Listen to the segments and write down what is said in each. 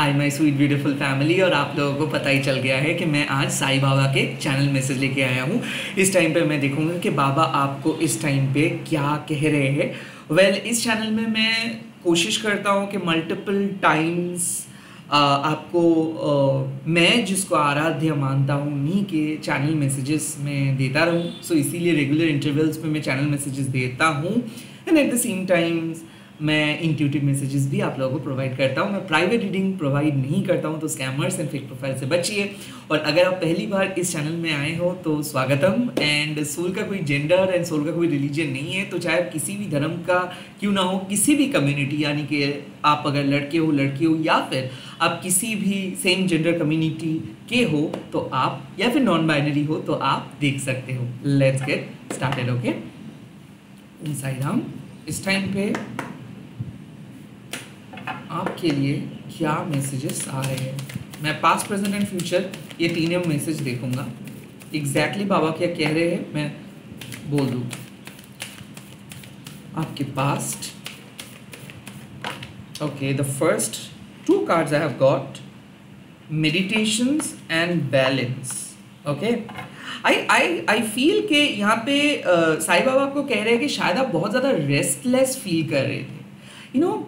Hi my sweet beautiful family. और आप लोगों को पता ही चल गया है कि मैं आज साईं बाबा के चैनल मैसेज लेके आया हूँ। इस टाइम पे मैं देखूँगा कि बाबा आपको इस टाइम पे क्या कह रहे हैं। वेल, इस चैनल में मैं कोशिश करता हूँ कि मल्टीपल टाइम्स आपको मैं जिसको आराध्य मानता हूँ उन्हीं के चैनल मैसेजेस में देता रहूँ। सो इसीलिए रेगुलर इंटरवल्स में मैं चैनल मैसेजेस देता हूँ and at the same times मैं इंट्यूटिव मैसेजेस भी आप लोगों को प्रोवाइड करता हूँ। मैं प्राइवेट रीडिंग प्रोवाइड नहीं करता हूँ, तो स्कैमर्स एंड फेक प्रोफाइल से बचिए। और अगर आप पहली बार इस चैनल में आए हो तो स्वागतम। एंड सोल का कोई जेंडर एंड सोल का कोई रिलीजन नहीं है, तो चाहे आप किसी भी धर्म का क्यों ना हो, किसी भी कम्युनिटी, यानी कि आप अगर लड़के हो लड़की हो या फिर आप किसी भी सेम जेंडर कम्युनिटी के हो तो आप, या फिर नॉन बाइनरी हो तो आप देख सकते हो। Let's get started. Okay, Sai Ram. इस टाइम पे आपके लिए क्या मैसेजेस आ रहे हैं, मैं पास्ट प्रेजेंट एंड फ्यूचर ये तीनों मैसेज देखूंगा। एग्जैक्टली बाबा क्या कह रहे हैं मैं बोल दूँ। आपके past, okay, the first to cards I have got meditations and balance. Okay, I feel के यहाँ पे साईं बाबा को कह रहे हैं कि शायद आप बहुत ज़्यादा रेस्टलेस फील कर रहे थे।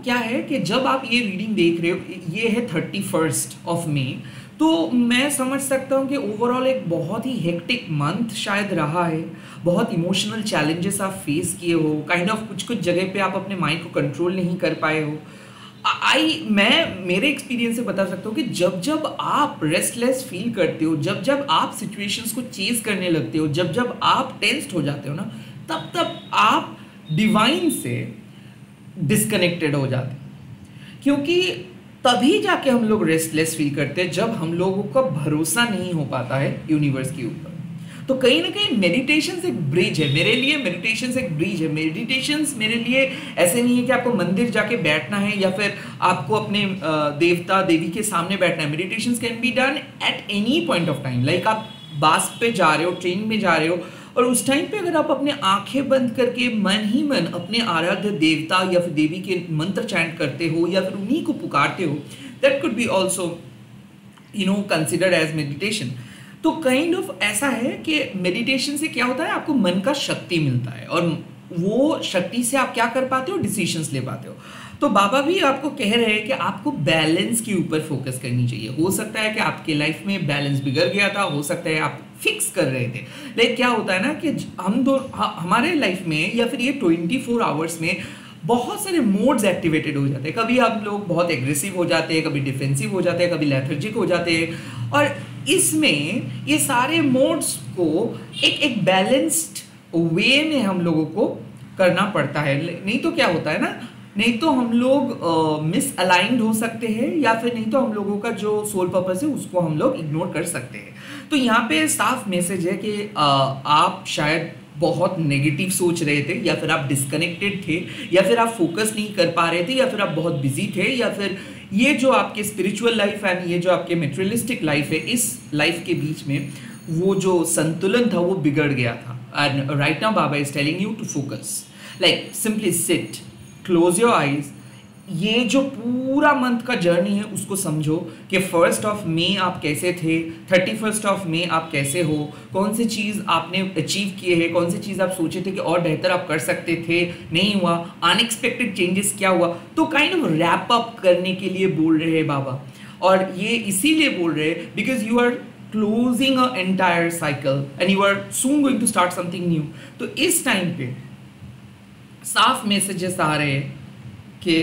क्या है कि जब आप ये रीडिंग देख रहे हो, ये है 31 मई, तो मैं समझ सकता हूँ कि ओवरऑल एक बहुत ही हेक्टिक मंथ शायद रहा है। बहुत इमोशनल चैलेंजेस आप फेस किए हो, काइंड ऑफ कुछ जगह पे आप अपने माइंड को कंट्रोल नहीं कर पाए हो। मैं मेरे एक्सपीरियंस से बता सकता हूँ कि जब आप रेस्टलेस फील करते हो, जब आप सिचुएशंस को चेज करने लगते हो, जब आप टेंस्ड हो जाते हो ना, तब आप डिवाइन से डिस्कनेक्टेड हो जाते हैं। क्योंकि तभी जाके हम लोग रेस्टलेस फील करते हैं जब हम लोगों का भरोसा नहीं हो पाता है यूनिवर्स के ऊपर। तो कहीं ना कहीं मेडिटेशन एक ब्रिज है मेरे लिए। मेडिटेशन एक ब्रिज है। मेडिटेशन मेरे लिए ऐसे नहीं है कि आपको मंदिर जाके बैठना है या फिर आपको अपने देवता देवी के सामने बैठना है। Meditation can be done at any point of time. Like आप बस पे जा रहे हो, ट्रेन में जा रहे हो, और उस टाइम पे अगर आप अपने आंखें बंद करके मन ही मन अपने आराध्य देवता या फिर देवी के मंत्र चैंट करते हो या फिर उन्हीं को पुकारते हो, that could be also considered as meditation. तो काइंड ऑफ ऐसा है कि मेडिटेशन से क्या होता है, आपको मन का शक्ति मिलता है और वो शक्ति से आप क्या कर पाते हो, डिसीजंस ले पाते हो। तो बाबा भी आपको कह रहे हैं कि आपको बैलेंस के ऊपर फोकस करनी चाहिए। हो सकता है कि आपके लाइफ में बैलेंस बिगड़ गया था, हो सकता है आप फिक्स कर रहे थे, लेकिन क्या होता है ना कि हमारे लाइफ में या फिर ये 24 आवर्स में बहुत सारे मोड्स एक्टिवेटेड हो जाते हैं। कभी हम लोग बहुत एग्रेसिव हो जाते हैं, कभी डिफेंसिव हो जाते हैं, कभी लेथर्जिक हो जाते हैं, और इसमें ये सारे मोड्स को एक बैलेंस्ड वे में हम लोगों को करना पड़ता है। नहीं तो क्या होता है ना, नहीं तो हम लोग मिस अलाइंड हो सकते हैं, या फिर नहीं तो हम लोगों का जो सोल पर्पस है उसको हम लोग इग्नोर कर सकते हैं। तो यहाँ पे साफ मैसेज है कि आप शायद बहुत नेगेटिव सोच रहे थे, या फिर आप डिस्कनेक्टेड थे, या फिर आप फोकस नहीं कर पा रहे थे, या फिर आप बहुत बिजी थे, या फिर ये जो आपके स्पिरिचुअल लाइफ है, ये जो आपके मेटेरियलिस्टिक लाइफ है, इस लाइफ के बीच में वो जो संतुलन था वो बिगड़ गया था। And right now Baba is telling you to focus, like simply sit, close your eyes. ये जो पूरा मंथ का जर्नी है उसको समझो कि 1 मई आप कैसे थे, 31 मई आप कैसे हो, कौन सी चीज़ आपने अचीव किए हैं, कौन सी चीज़ आप सोचे थे कि और बेहतर आप कर सकते थे, नहीं हुआ, अनएक्सपेक्टेड चेंजेस क्या हुआ। तो काइंड ऑफ रैप अप करने के लिए बोल रहे हैं बाबा, और ये इसीलिए बोल रहे हैं because you are closing a entire cycle and you are soon going to start something new. तो इस टाइम पे साफ मैसेजेस आ रहे हैं कि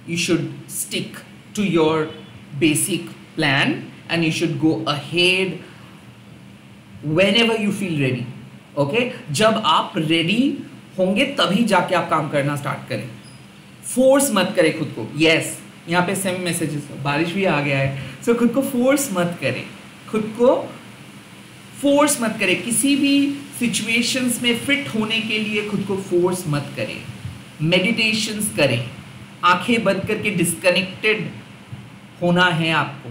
you should stick to your basic plan and you should go ahead whenever you feel ready. Okay? जब आप ready होंगे तभी जाके आप काम करना स्टार्ट करें। फोर्स मत करें खुद को। यस, यहाँ पे सेम मैसेजेस, बारिश भी आ गया है। सो खुद को फोर्स मत करें, खुद को फोर्स मत करें। किसी भी सिचुएशंस में फिट होने के लिए खुद को फोर्स मत करें। मेडिटेशंस करें, आंखें बंद करके डिस्कनेक्टेड होना है आपको,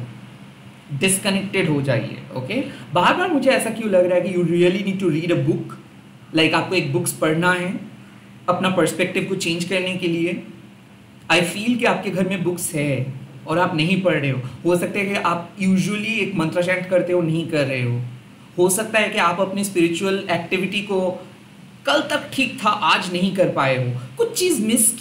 डिस्कनेक्टेड हो जाइए। ओके, बार बार मुझे ऐसा क्यों लग रहा है कि you really need to read a book, like आपको एक बुक्स पढ़ना है अपना पर्सपेक्टिव को चेंज करने के लिए। आई फील कि आपके घर में बुक्स है, और आप नहीं पढ़ रहे हो सकता है कि आप यूजुअली एक मंत्र चैंट करते हो, नहीं कर रहे हो सकता है कि आप अपनी स्पिरिचुअल एक्टिविटी को कल तक ठीक था, आज नहीं कर पाए हो, कुछ चीज़ मिस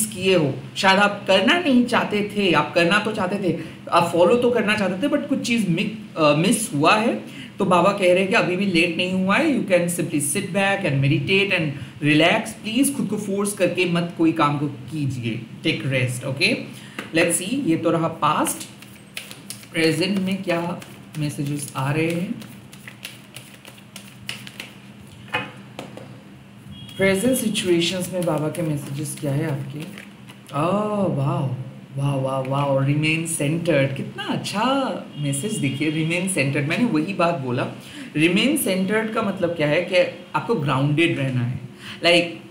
किए हो, शायद आप करना नहीं चाहते थे, आप करना तो चाहते थे, आप फॉलो तो करना चाहते थे, बट कुछ चीज़ मिस हुआ है। तो बाबा कह रहे हैं कि अभी भी लेट नहीं हुआ है, you can simply sit back and meditate and relax. Please खुद को फोर्स करके मत कोई काम को कीजिए, take rest. Okay, let's see, ये तो रहा पास्ट। प्रेजेंट में क्या मैसेजेस आ रहे हैं? प्रेजेंट सिचुएशंस में बाबा के मैसेजेस क्या है आपके? वाह वाह वाह वाह, रिमेन सेंटर्ड, कितना अच्छा मैसेज। देखिए, रिमेन सेंटर्ड, मैंने वही बात बोला। रिमेन सेंटर्ड का मतलब क्या है कि आपको ग्राउंडेड रहना है। लाइक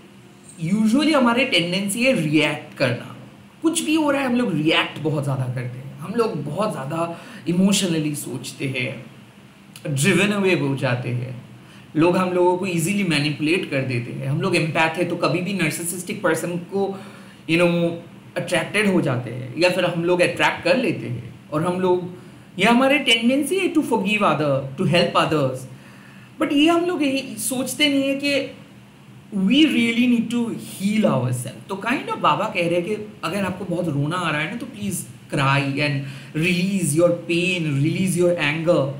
यूजुअली हमारे टेंडेंसी है रिएक्ट करना, कुछ भी हो रहा है हम लोग रिएक्ट बहुत ज़्यादा करते हैं, हम लोग बहुत ज़्यादा इमोशनली सोचते हैं, ड्रिवन अवे हो जाते हैं, लोग हम लोगों को इजीली मैनिपुलेट कर देते हैं। हम लोग एम्पैथ है तो कभी भी नार्सिसिस्टिक पर्सन को अट्रैक्टेड हो जाते हैं, या फिर हम लोग अट्रैक्ट कर लेते हैं, और हम लोग, ये हमारे टेंडेंसी है to forgive other, to help others. But ये हम लोग यही सोचते नहीं है कि we really need to heal our self. तो काइंड ऑफ बाबा कह रहे हैं कि अगर आपको बहुत रोना आ रहा है ना, तो please cry and release your pain, release your anger.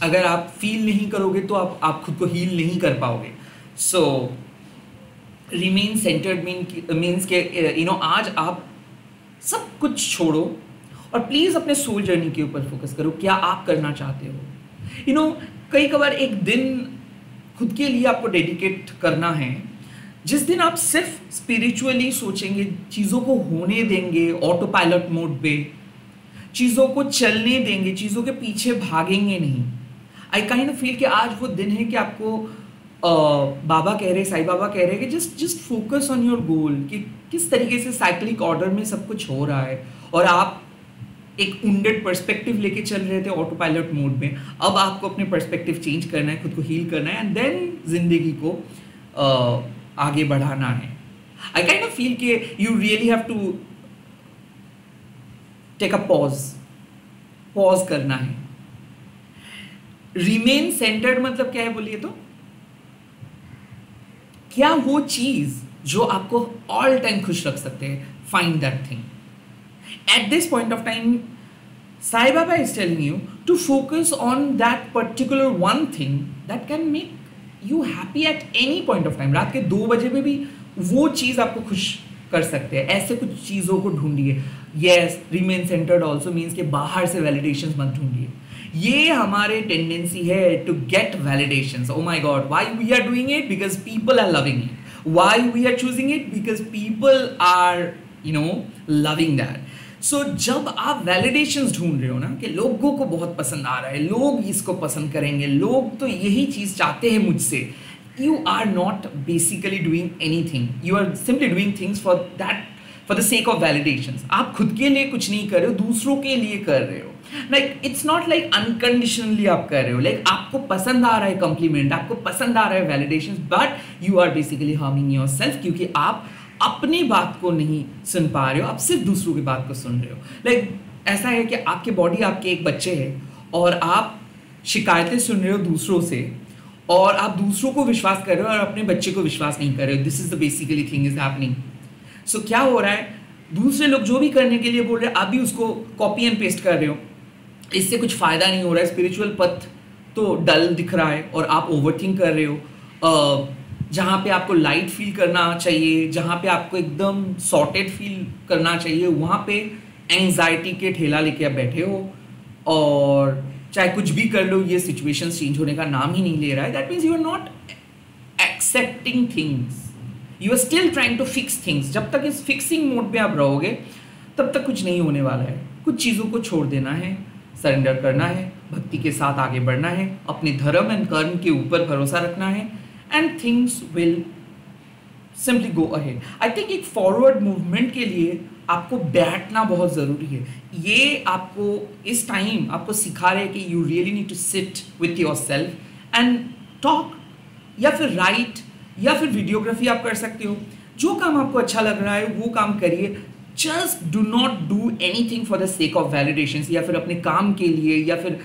अगर आप फील नहीं करोगे तो आप खुद को हील नहीं कर पाओगे। सो रिमेन सेंटर्ड मीन्स के आज आप सब कुछ छोड़ो और प्लीज़ अपने सोल जर्नी के ऊपर फोकस करो। क्या आप करना चाहते हो? कई कबार एक दिन खुद के लिए आपको डेडिकेट करना है, जिस दिन आप सिर्फ स्पिरिचुअली सोचेंगे, चीज़ों को होने देंगे ऑटो पायलट मोड पे, चीज़ों को चलने देंगे, चीज़ों के पीछे भागेंगे नहीं। आई काइंड ऑफ फील कि आज वो दिन है कि आपको बाबा कह रहे, साईं बाबा कह रहे हैं कि just focus on your goal, कि किस तरीके से साइक्लिक ऑर्डर में सब कुछ हो रहा है, और आप एक उंडेड पर्सपेक्टिव लेके चल रहे थे ऑटो पायलट मोड में। अब आपको अपने पर्सपेक्टिव चेंज करना है, खुद को हील करना है, एंड देन जिंदगी को आगे बढ़ाना है। आई काइंड ऑफ फील कि you really have to take a pause करना है। रिमेन सेंटर्ड मतलब क्या है बोलिए तो? क्या वो चीज जो आपको ऑल टाइम खुश रख सकते हैं, find that thing at this point of time. Sai Baba is telling you to focus on that particular one thing that can make you happy at any point of time. रात के 2 बजे में भी वो चीज आपको खुश कर सकते हैं। ऐसे कुछ चीजों को ढूंढिए। Yes, remain centred also means कि बाहर से वैलिडेशन मत ढूंढिए। ये हमारे टेंडेंसी है to get validations. Oh my god, why we are doing it? Because people are loving it. Why we are choosing it? Because people are loving that. So जब आप वैलिडेशंस ढूंढ रहे हो ना कि लोगों को बहुत पसंद आ रहा है, लोग इसको पसंद करेंगे, लोग तो यही चीज चाहते हैं मुझसे, you are not basically doing anything. You are simply doing things for the sake of validations. आप खुद के लिए कुछ नहीं कर रहे हो, दूसरों के लिए कर रहे हो। Like it's not like unconditionally आप कर रहे हो। Like आपको पसंद आ रहा है compliment, आपको पसंद आ रहा है validations, but you are basically harming yourself क्योंकि आप अपनी बात को नहीं सुन पा रहे हो, आप सिर्फ दूसरों की बात को सुन रहे हो। Like ऐसा है कि आपके बॉडी आपके एक बच्चे है और आप शिकायतें सुन रहे हो दूसरों से, और आप दूसरों को विश्वास कर रहे हो और अपने बच्चे को विश्वास नहीं कर रहे हो। This is the basically thing is happening. So क्या हो रहा है, दूसरे लोग जो भी करने के लिए बोल रहे हैं आप भी उसको कॉपी एंड पेस्ट कर रहे हो। इससे कुछ फायदा नहीं हो रहा है। स्पिरिचुअल पथ तो डल दिख रहा है और आप ओवरथिंक कर रहे हो। जहाँ पे आपको लाइट फील करना चाहिए, जहाँ पे आपको एकदम सॉर्टेड फील करना चाहिए, वहाँ पे एंग्जाइटी के ठेला लेके आप बैठे हो, और चाहे कुछ भी कर लो ये सिचुएशन चेंज होने का नाम ही नहीं ले रहा है। That means you are not accepting things, you are still trying to fix things. जब तक इस फिक्सिंग मोड पे आप रहोगे तब तक कुछ नहीं होने वाला है। कुछ चीज़ों को छोड़ देना है, सरेंडर करना है, भक्ति के साथ आगे बढ़ना है, अपने धर्म एंड कर्म के ऊपर भरोसा रखना है, and things will simply go ahead. I think एक फॉरवर्ड मूवमेंट के लिए आपको बैठना बहुत ज़रूरी है। ये आपको इस टाइम आपको सिखा रहे हैं कि you really need to sit with your self and talk, या फिर राइट, या फिर वीडियोग्राफी आप कर सकते हो। जो काम आपको अच्छा लग रहा है वो काम करिए। Just do not do anything for the sake of validation, या फिर अपने काम के लिए या फिर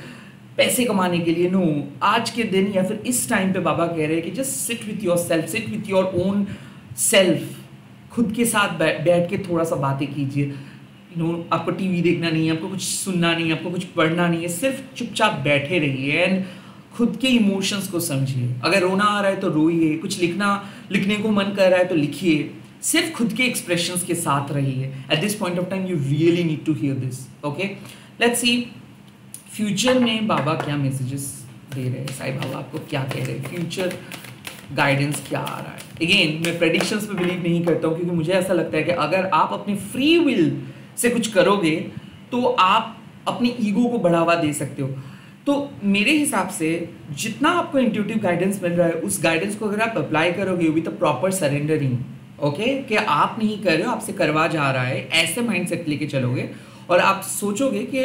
पैसे कमाने के लिए। नो, आज के दिन या फिर इस टाइम पे बाबा कह रहे हैं कि just sit with your self, seat with your own self, खुद के साथ बैठ के थोड़ा सा बातें कीजिए। आपको टीवी देखना नहीं है, आपको कुछ सुनना नहीं है, आपको कुछ पढ़ना नहीं है, सिर्फ चुपचाप बैठे रहिए एंड खुद के इमोशंस को समझिए। अगर रोना आ रहा है तो रोइए, कुछ लिखने को मन कर रहा है तो लिखिए, सिर्फ खुद के एक्सप्रेशंस के साथ रहिए। At this point of time you really need to hear this. Okay, let's see future में बाबा क्या मैसेजेस दे रहे हैं, साईं बाबा आपको क्या कह रहे हैं, फ्यूचर गाइडेंस क्या आ रहा है। अगेन, मैं प्रेडिक्शंस पे बिलीव नहीं करता हूँ, क्योंकि मुझे ऐसा लगता है कि अगर आप अपने फ्री विल से कुछ करोगे तो आप अपनी ईगो को बढ़ावा दे सकते हो। तो मेरे हिसाब से जितना आपको इंट्यूटिव गाइडेंस मिल रहा है, उस गाइडेंस को अगर आप अप्लाई करोगे with a proper surrendering, okay, कि आप नहीं कर रहे हो, आपसे करवा जा रहा है, ऐसे माइंडसेट लेके चलोगे और आप सोचोगे कि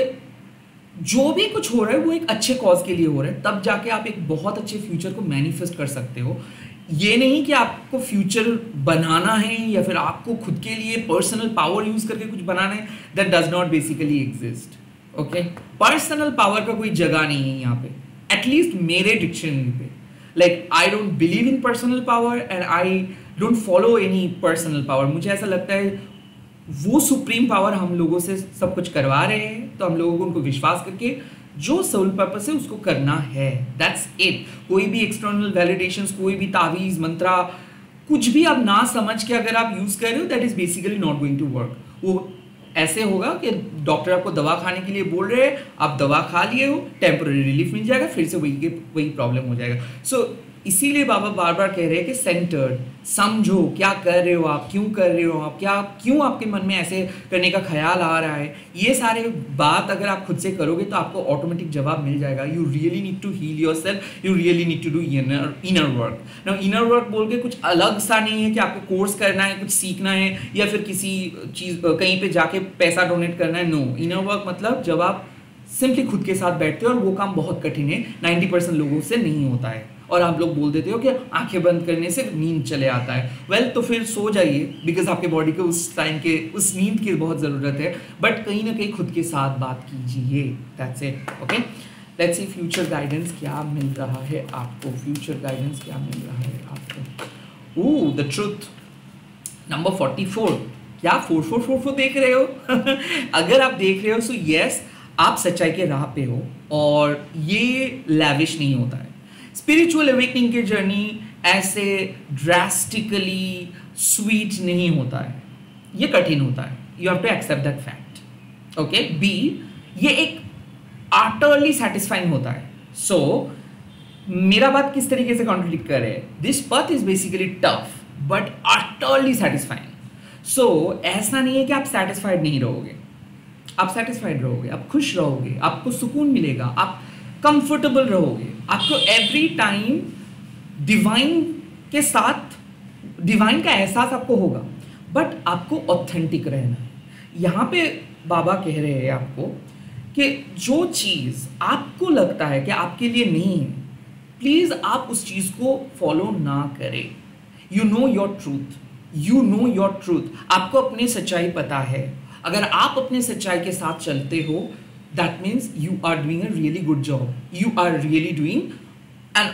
जो भी कुछ हो रहा है वो एक अच्छे कॉज के लिए हो रहा है, तब जाके आप एक बहुत अच्छे फ्यूचर को मैनिफेस्ट कर सकते हो। ये नहीं कि आपको फ्यूचर बनाना है या फिर आपको खुद के लिए पर्सनल पावर यूज करके कुछ बनाना है, that does not basically exist. Okay, personal power का कोई जगह नहीं है यहाँ पे, एटलीस्ट मेरे डिक्शनरी पे। Like I don't believe in personal power and I don't follow any personal power. मुझे ऐसा लगता है वो सुप्रीम पावर हम लोगों से सब कुछ करवा रहे हैं, तो हम लोगों को उनको विश्वास करके जो सोल पर्पस है उसको करना है, दैट्स इट। कोई भी एक्सटर्नल वैलिडेशंस, कोई भी तावीज मंत्रा, कुछ भी आप ना समझ के अगर आप यूज कर रहे हो, that is basically not going to work. वो ऐसे होगा कि डॉक्टर आपको दवा खाने के लिए बोल रहे हैं, आप दवा खा लिए हो, टेम्पररी रिलीफ मिल जाएगा, फिर से वही प्रॉब्लम हो जाएगा। सो इसीलिए बाबा बार बार कह रहे हैं कि सेंटर्ड, समझो क्या कर रहे हो आप, क्यों कर रहे हो आप, क्यों आपके मन में ऐसे करने का ख्याल आ रहा है। ये सारे बात अगर आप खुद से करोगे तो आपको ऑटोमेटिक जवाब मिल जाएगा। You really need to heal yourself, you really need to do inner work. Now inner work बोल के कुछ अलग सा नहीं है कि आपको कोर्स करना है, कुछ सीखना है या फिर किसी चीज कहीं पे जाके पैसा डोनेट करना है। नो, इनर वर्क मतलब जब आप सिंपली खुद के साथ बैठते हो, और वो काम बहुत कठिन है, 90% लोगों से नहीं होता है। और आप लोग बोल देते हो कि आंखें बंद करने से नींद चले आता है। वेल, तो फिर सो जाइए, बिकॉज आपके बॉडी को उस टाइम के उस नींद की बहुत ज़रूरत है, बट कहीं ना कहीं खुद के साथ बात कीजिए। That's it. Okay, let's see future guidance क्या मिल रहा है आपको, फ्यूचर गाइडेंस क्या मिल रहा है आपको। ओह, द ट्रुथ नंबर 44। क्या 4444 देख रहे हो? अगर आप देख रहे हो सो यस, आप सच्चाई के राह पे हो, और ये लैविश नहीं होता है। स्पिरिचुअल अवेकनिंग की जर्नी ऐसे ड्रास्टिकली स्वीट नहीं होता है, ये कठिन होता है। You have to accept that fact. Okay, B, ये एक आर्टरली सेटिस्फाइंग होता है। सो मेरा बात किस तरीके से कॉन्ट्रडिक्ट कर रहे हैं, this path is basically tough but utterly satisfying. So ऐसा नहीं है कि आप सेटिस्फाइड नहीं रहोगे, आप सेटिस्फाइड रहोगे, आप खुश रहोगे, आपको सुकून मिलेगा, आप कंफर्टेबल रहोगे, आपको एवरी टाइम डिवाइन के साथ डिवाइन का एहसास आपको होगा, बट आपको ऑथेंटिक रहना है। यहाँ पे बाबा कह रहे हैं आपको कि जो चीज़ आपको लगता है कि आपके लिए नहीं है, प्लीज़ आप उस चीज़ को फॉलो ना करें। You know your truth, you know your truth, आपको अपनी सच्चाई पता है। अगर आप अपने सच्चाई के साथ चलते हो, that means you are doing a really good job, you are really doing an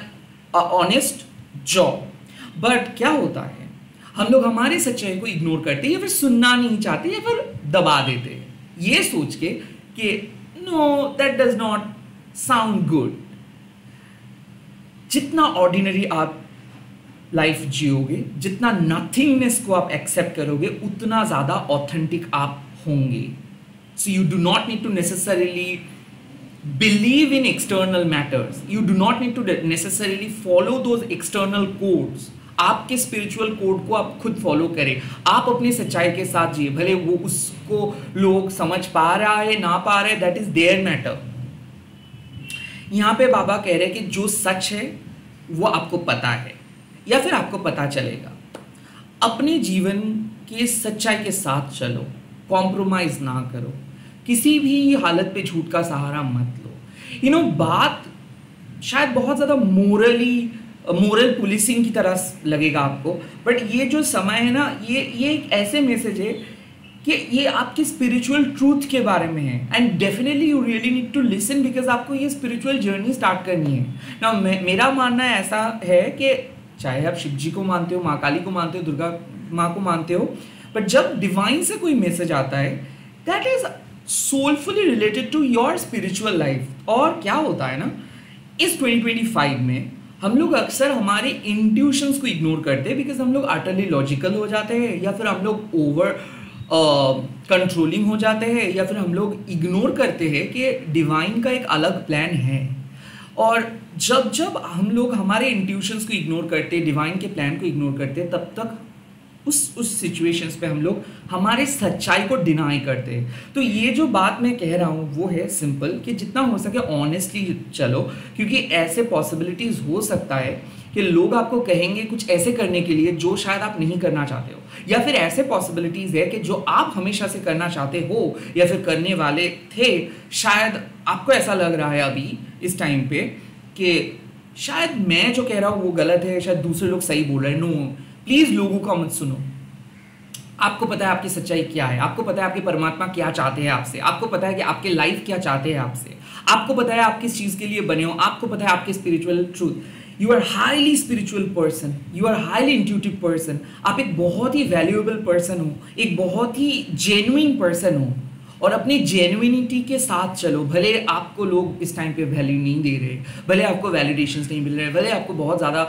honest job। but क्या होता है, हम लोग हमारे सच्चाई को इग्नोर करते हैं या फिर सुनना नहीं चाहते या फिर दबा देते हैं, ये सोच के कि no, that does not sound good। जितना ऑर्डिनरी आप लाइफ जियोगे, जितना नथिंगनेस को आप एक्सेप्ट करोगे, उतना ज़्यादा ऑथेंटिक आप होंगे। So you do not need to necessarily believe in external matters. You do not need to necessarily follow those external codes. आपके स्पिरिचुअल कोड को आप खुद फॉलो करें, आप अपनी सच्चाई के साथ जिए, भले वो उसको लोग समझ पा रहा है ना पा रहे, दैट इज देयर मैटर। यहाँ पे बाबा कह रहे हैं कि जो सच है वो आपको पता है या फिर आपको पता चलेगा। अपने जीवन की सच्चाई के साथ चलो, कॉम्प्रोमाइज ना करो, किसी भी हालत पे झूठ का सहारा मत लो। बात शायद बहुत ज़्यादा मोरल पुलिसिंग की तरह लगेगा आपको, बट ये जो समय है ना, ये एक ऐसे मैसेज है कि ये आपके स्पिरिचुअल ट्रूथ के बारे में है, and definitely you really need to listen, because आपको ये स्पिरिचुअल जर्नी स्टार्ट करनी है ना। मेरा मानना ऐसा है कि चाहे आप शिव जी को मानते हो, माँ काली को मानते हो, दुर्गा माँ को मानते हो, बट जब डिवाइन से कोई मैसेज आता है that is soulfully related to your spiritual life. और क्या होता है ना, इस 2025 में हम लोग अक्सर हमारे इंट्यूशंस को इग्नोर करते हैं, बिकॉज हम लोग अटरली लॉजिकल हो जाते हैं, या फिर हम लोग ओवर कंट्रोलिंग हो जाते हैं, या फिर हम लोग इग्नोर करते हैं कि डिवाइन का एक अलग प्लान है। और जब जब हम लोग हमारे इंट्यूशंस को इग्नोर करते, डिवाइन के प्लान को इग्नोर करते, तब तक उस सिचुएशंस पे हम लोग हमारे सच्चाई को डिनाई करते हैं। तो ये जो बात मैं कह रहा हूँ वो है सिंपल, कि जितना हो सके ऑनेस्टली चलो, क्योंकि ऐसे पॉसिबिलिटीज़ हो सकता है कि लोग आपको कहेंगे कुछ ऐसे करने के लिए जो शायद आप नहीं करना चाहते हो, या फिर ऐसे पॉसिबिलिटीज़ है कि जो आप हमेशा से करना चाहते हो या फिर करने वाले थे, शायद आपको ऐसा लग रहा है अभी इस टाइम पे कि शायद मैं जो कह रहा हूँ वो गलत है, शायद दूसरे लोग सही बोल रहे हैं। नो, प्लीज लोगों का मत सुनो। आपको पता है आपकी सच्चाई क्या है, आपको पता है आपके परमात्मा क्या चाहते हैं आपसे, आपको पता है कि आपके लाइफ क्या चाहते हैं आपसे, आपको पता है आप किस चीज के लिए बने हो, आपको पता है आपके spiritual truth. You are highly spiritual person, you are highly intuitive person, आप एक बहुत ही वैल्यूएबल पर्सन हो, एक बहुत ही जेन्युइन पर्सन हो, और अपनी जेन्युइनिटी के साथ चलो। भले आपको लोग इस टाइम पे वैल्यू नहीं दे रहे, भले आपको वैलिडेशंस नहीं मिल रहे, भले आपको बहुत ज़्यादा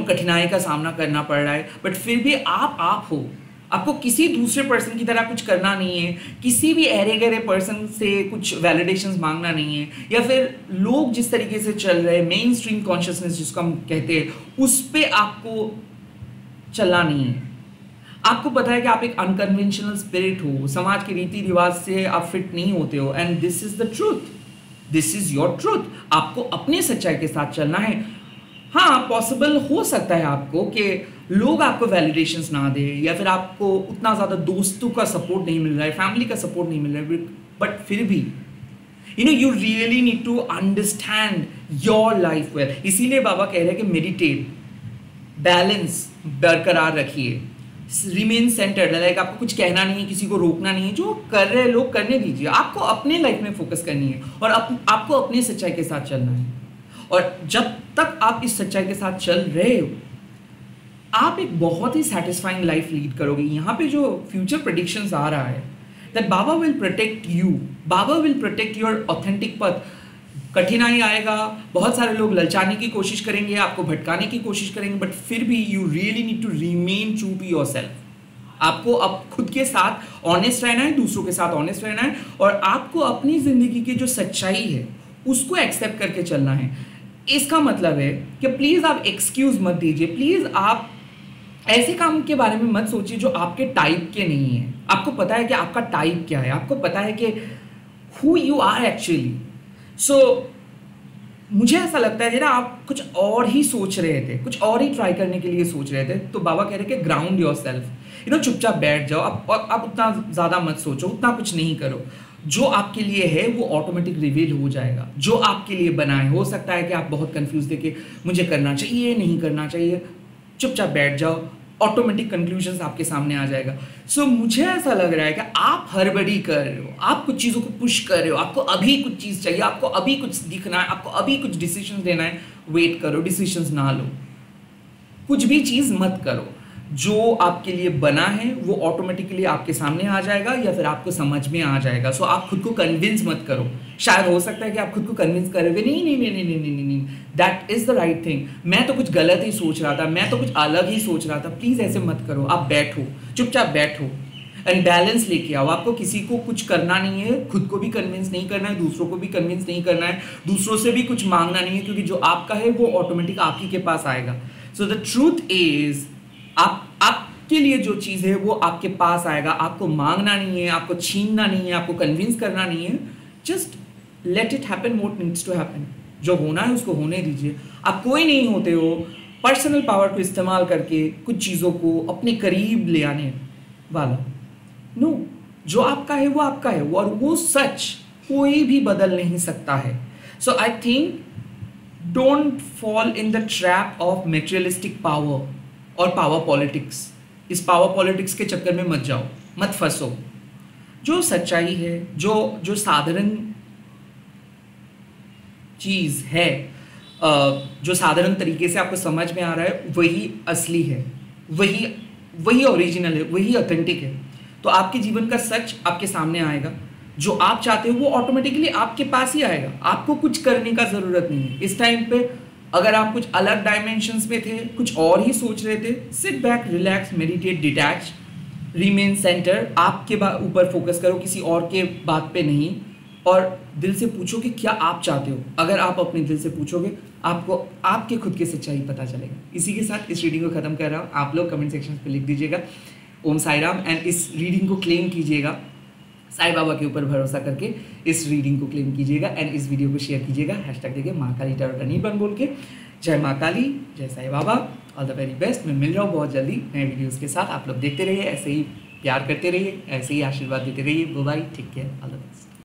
कठिनाई का सामना करना पड़ रहा है, बट फिर भी आप हो। आपको किसी दूसरे पर्सन की तरह कुछ करना नहीं है, किसी भी अरे गरे पर्सन से कुछ वैलिडेशंस मांगना नहीं है, या फिर लोग जिस तरीके से चल रहे हैं, मेन स्ट्रीम कॉन्शियसनेस जिसको हम कहते हैं, उस पर आपको चलना नहीं है। आपको पता है कि आप एक अनकन्वेंशनल स्पिरिट हो, समाज के रीति रिवाज से आप फिट नहीं होते हो, and this is the truth, this is your truth. आपको अपने सच्चाई के साथ चलना है। हाँ, पॉसिबल हो सकता है आपको कि लोग आपको वैलिडेशंस ना दे, या फिर आपको उतना ज़्यादा दोस्तों का सपोर्ट नहीं मिल रहा है, फैमिली का सपोर्ट नहीं मिल रहा है, बट फिर भी you really need to understand your life well. इसीलिए बाबा कह रहे हैं कि मेडिटेट, बैलेंस बरकरार रखिए, रिमेन सेंटर्ड। लाइक आपको कुछ कहना नहीं है, किसी को रोकना नहीं है, जो कर रहे लोग करने दीजिए। आपको अपने लाइफ में फोकस करनी है, और आपको अपनी सच्चाई के साथ चलना है। और जब तक आप इस सच्चाई के साथ चल रहे हो, आप एक बहुत ही सेटिस्फाइंग लाइफ लीड करोगे। यहाँ पे जो फ्यूचर प्रेडिक्शंस आ रहा है, that Baba will protect you, Baba will protect your authentic पथ। कठिनाई आएगा, बहुत सारे लोग ललचाने की कोशिश करेंगे, आपको भटकाने की कोशिश करेंगे, बट फिर भी you really need to remain true to yourself. आपको अब खुद के साथ ऑनेस्ट रहना है, दूसरों के साथ ऑनेस्ट रहना है, और आपको अपनी जिंदगी की जो सच्चाई है उसको एक्सेप्ट करके चलना है। इसका मतलब है कि प्लीज आप एक्सक्यूज मत दीजिए, प्लीज आप ऐसे काम के बारे में मत सोचिए जो आपके टाइप के नहीं है। आपको पता है कि आपका टाइप क्या है, आपको पता है कि हु यू आर एक्चुअली। सो मुझे ऐसा लगता है कि ना आप कुछ और ही सोच रहे थे, कुछ और ही ट्राई करने के लिए सोच रहे थे, तो बाबा कह रहे कि ग्राउंड योर सेल्फ, चुपचाप बैठ जाओ। आप उतना ज़्यादा मत सोचो, उतना कुछ नहीं करो। जो आपके लिए है वो ऑटोमेटिक रिवील हो जाएगा, जो आपके लिए बना है। हो सकता है कि आप बहुत कंफ्यूज थे कि मुझे करना चाहिए नहीं करना चाहिए, चुपचाप बैठ जाओ, ऑटोमेटिक कंक्लूजन्स आपके सामने आ जाएगा। सो मुझे ऐसा लग रहा है कि आप हड़बड़ी कर रहे हो, आप कुछ चीज़ों को पुश कर रहे हो, आपको अभी कुछ चीज़ चाहिए, आपको अभी कुछ दिखना है, आपको अभी कुछ डिसीजन लेना है। वेट करो, डिसीजंस ना लो, कुछ भी चीज़ मत करो। जो आपके लिए बना है वो ऑटोमेटिकली आपके सामने आ जाएगा, या फिर आपको समझ में आ जाएगा। सो आप खुद को कन्विंस मत करो। शायद हो सकता है कि आप खुद को कन्विंस करोगे, नहीं नहीं नहीं नहीं नहीं नहीं नहीं, that is the right thing, मैं तो कुछ गलत ही सोच रहा था, मैं तो कुछ अलग ही सोच रहा था। प्लीज ऐसे मत करो, आप बैठो, चुपचाप बैठो एंड बैलेंस लेके आओ। आपको किसी को कुछ करना नहीं है, खुद को भी कन्विंस नहीं करना है, दूसरों को भी कन्विंस नहीं करना है, दूसरों से भी कुछ मांगना नहीं है, क्योंकि जो आपका है वो ऑटोमेटिक आप ही के पास आएगा। सो द ट्रूथ इज, आपके लिए जो चीज़ है वो आपके पास आएगा। आपको मांगना नहीं है, आपको छीनना नहीं है, आपको कन्विंस करना नहीं है। Just let it happen what needs to happen. जो होना है उसको होने दीजिए। आप कोई नहीं होते हो पर्सनल पावर को इस्तेमाल करके कुछ चीज़ों को अपने करीब ले आने वाला। नो, जो आपका है वो आपका है, और वो सच कोई भी बदल नहीं सकता है। So I think don't fall in the trap of materialistic power और पावर पॉलिटिक्स। इस पावर पॉलिटिक्स के चक्कर में मत जाओ, मत फंसो। जो सच्चाई है, जो जो साधारण चीज़ है, जो साधारण तरीके से आपको समझ में आ रहा है, वही असली है, वही वही ओरिजिनल है, वही ऑथेंटिक है। तो आपके जीवन का सच आपके सामने आएगा, जो आप चाहते हो वो ऑटोमेटिकली आपके पास ही आएगा, आपको कुछ करने का ज़रूरत नहीं है। इस टाइम पे अगर आप कुछ अलग डायमेंशंस में थे, कुछ और ही सोच रहे थे, sit back, relax, meditate, detach, remain centre, आपके ऊपर फोकस करो, किसी और के बात पे नहीं, और दिल से पूछो कि क्या आप चाहते हो। अगर आप अपने दिल से पूछोगे, आपको आपके खुद की सच्चाई पता चलेगा। इसी के साथ इस रीडिंग को ख़त्म कर रहा हूँ। आप लोग कमेंट सेक्शन पे लिख दीजिएगा ओम साई राम, एंड इस रीडिंग को क्लेम कीजिएगा, साई बाबा के ऊपर भरोसा करके इस रीडिंग को क्लेम कीजिएगा, एंड इस वीडियो को शेयर कीजिएगा, हैशटैग देखिए माँ काली टैरोट अनिर्बान बोल के। जय माँ काली, जय Sai Baba, all the very best. मैं मिल रहा हूँ बहुत जल्दी नए वीडियोज़ के साथ। आप लोग देखते रहिए, ऐसे ही प्यार करते रहिए, ऐसे ही आशीर्वाद देते रहिए। Bye, take care, all the best.